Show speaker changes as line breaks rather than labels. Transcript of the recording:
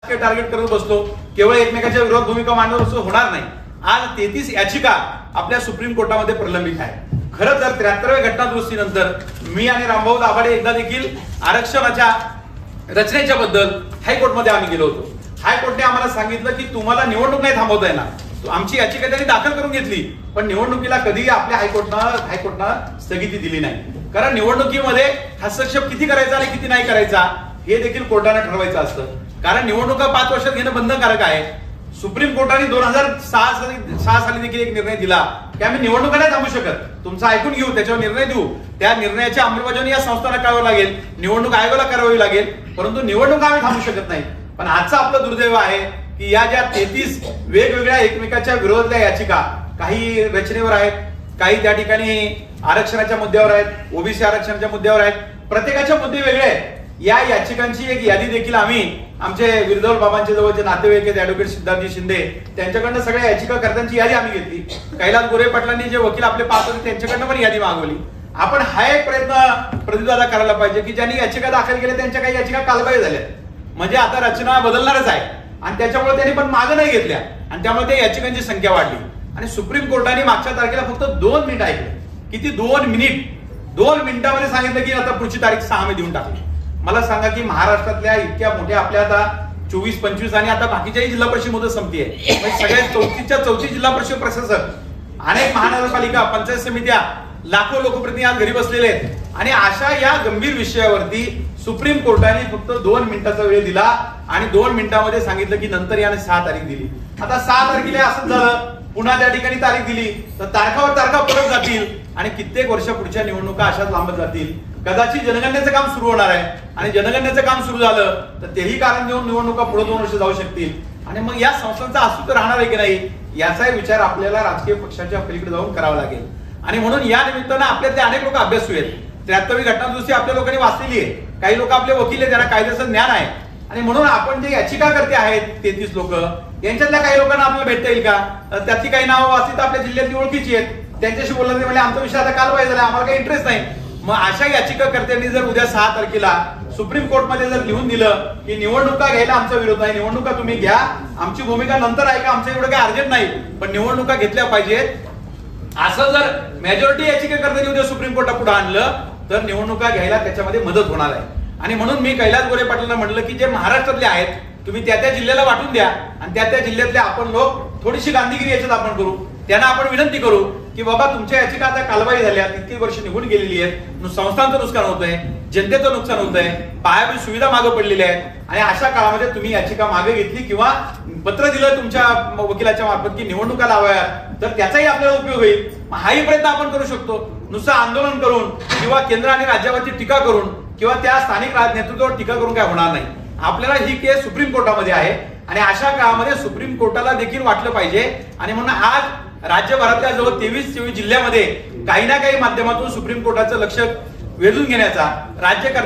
Target करत बसलो, केवळ एकमेकांच्या विरोधात भूमिका मांडणं होणार नाही। आज 33 याचिका आपल्या सुप्रीम कोर्टामध्ये प्रलंबित आहे। खरं तर 73व्या घटना दुरुस्तीनंतर मी आणि रामभाऊ दाभाडे एकदा देखील आरक्षणाच्या रचनेच्या बद्दल हायकोर्टमध्ये आम्ही गेलो होतो। हायकोर्टने आम्हाला सांगितलं की तुम्हाला निवडणूक नाही थांबवता येणार। आमची याचिका त्यांनी दाखल करून घेतली, पण निवडणुकीला कधीही आपल्या हायकोर्टनं स्थगिती दिली नाही। कारण निवडणुकीमध्ये हस्तक्षेप किती करायचा आणि किती नाही करायचा हे देखील कोर्टाने ठरवायचं असतं। कारण निवडणुका 5 वर्षात घेणं बंधनकारक आहे। सुप्रीम कोर्टाने 2006 साली देखील एक निर्णय दिला की आम्ही निवडणुका नाही थांबू शकत, तुमचं ऐकून घेऊ, त्याच्यावर निर्णय देऊ। त्या निर्णयाची अंमलबजावणी या संस्थांना करावी लागेल, निवडणूक आयोगाला करावी लागेल, परंतु निवडणूक आम्ही थांबू शकत नाही। पण आजचं आपलं दुर्दैव आहे की या ज्या 33 वेगवेगळ्या एकमेकाच्या विरोधातल्या याचिका काही रचनेवर आहेत, काही त्या ठिकाणी आरक्षणाच्या मुद्द्यावर आहेत, ओबीसी आरक्षणाच्या मुद्द्यावर आहेत, प्रत्येकाचे मुद्दे वेगळे आहेत। या याचिकांची एक यादी देखील आम्ही आमचे विरधवल बाबांचे जवळचे नातेवाईक आहेत ऍडव्होकेट सिद्धार्थजी शिंदे त्यांच्याकडनं सगळ्या याचिकाकर्त्यांची यादी आम्ही घेतली। कैलास गोरे पाटलांनी जे वकील आपले पास होते त्यांच्याकडनं पण यादी मागवली। आपण हा एक प्रयत्न प्रतिदादा करायला पाहिजे की ज्यांनी याचिका दाखल केल्या त्यांच्या काही याचिका कालबाह्य झाल्या, म्हणजे आता रचना बदलणारच आहे आणि त्याच्यामुळे त्यांनी पण मागे नाही घेतल्या आणि त्यामुळे त्या याचिकांची संख्या वाढली। आणि सुप्रीम कोर्टाने मागच्या तारखेला फक्त 2 मिनिट ऐकले, किती 2 मिनिटामध्ये सांगितलं की आता पुढची तारीख 6 मे देऊन टाकली। मला सांगा की महाराष्ट्रातल्या इतक्या मोठ्या आपल्या आता 24, 25 आणि आता बाकीच्याही जिल्हा परिषद मुदत संपती आहे, सगळ्या 34 जिल्हा परिषद प्रशासक, अनेक महानगरपालिका, पंचायत समित्या, लाखो लोकप्रतिनिधी आज घरी बसलेले आहेत आणि अशा या गंभीर विषयावरती सुप्रीम कोर्टाने फक्त 2 मिनिटाचा वेळ दिला आणि 2 मिनिटांमध्ये सांगितलं की नंतर याने 6 तारीख दिली। आता 6 तारखेला असंच झालं, पुन्हा त्या ठिकाणी तारीख दिली तर तारखावर तारखा परत जातील आणि कित्येक वर्ष पुढच्या निवडणुका अशाच लांबत जातील। कदाचित जनगणनेचं काम सुरू होणार आहे आणि जनगणनेचं काम सुरू झालं तर तेही कारण देऊन निवडणुका पुढे 2 वर्ष जाऊ शकतील आणि मग या संस्थांचा अस्तित्व राहणार आहे की नाही याचाही विचार आपल्याला राजकीय पक्षाच्या पलीकडे जाऊन करावा लागेल। आणि म्हणून या निमित्तानं आपल्यातले अनेक लोक अभ्यासू आहेत। 73वी घटना दुरुस्ती आपल्या लोकांनी वाचलेली आहे, काही लोक आपले वकील आहेत, त्यांना कायद्याचं ज्ञान आहे आणि म्हणून आपण जे याचिकाकर्ते आहेत 33 लोक यांच्यातल्या काही लोकांना आपल्याला भेटता येईल का? त्याची काही नावं वाचली तर आपल्या जिल्ह्यातली ओळखीची आहेत, त्यांच्याशी बोललं म्हणजे आमचा विषय आता काल पाहिजे, आम्हाला काही इंटरेस्ट नाही। मग अशा याचिकाकर्त्यांनी जर उद्या 6 तारखेला सुप्रीम कोर्टमध्ये जर लिहून दिलं की निवडणुका घ्यायला आमचा विरोध नाही, निवडणुका तुम्ही घ्या, आमची भूमिका नंतर आहे का, आमच्या एवढं काही अर्जंट नाही, पण निवडणुका घेतल्या पाहिजेत, असं जर मेजॉरिटी याचिकाकर्त्यांनी उद्या सुप्रीम कोर्टापुढे आणलं तर निवडणुका घ्यायला त्याच्यामध्ये मदत होणार आहे। आणि म्हणून मी कैलास गोरे पाटलांना म्हटलं की जे महाराष्ट्रातले आहेत तुम्ही त्या जिल्ह्याला वाटून द्या आणि त्या जिल्ह्यातले आपण लोक थोडीशी गांधीगिरी याच्यात आपण करू, त्यांना आपण विनंती करू की बाबा तुमच्या याचिका आता कालबाह्य झाल्या, इतकी वर्ष निघून गेलेली आहेत, संस्थांचं नुकसान होतंय, जनतेचं नुकसान होतंय, पायाभूत सुविधा मागे पडलेल्या आहेत आणि अशा काळामध्ये तुम्ही याचिका मागे घेतली किंवा पत्र दिलं तुमच्या वकिलाच्या मार्फत की निवडणुका लावाव्या तर त्याचाही आपल्याला उपयोग होईल। हाही प्रयत्न आपण करू शकतो, नुसतं आंदोलन करून किंवा केंद्र आणि राज्यावरती टीका करून किंवा त्या स्थानिक नेतृत्वावर टीका करून काय होणार नाही। आपल्याला ही केस सुप्रीम कोर्टामध्ये आहे आणि अशा काळामध्ये सुप्रीम कोर्टाला देखील वाटलं पाहिजे आणि म्हणून आज राज्यभरातल्या जवळ 23 जिल्ह्यामध्ये काही ना काही माध्यमातून सुप्रीम कोर्टाचं लक्ष वेधून घेण्याचा राज्यकर्त्या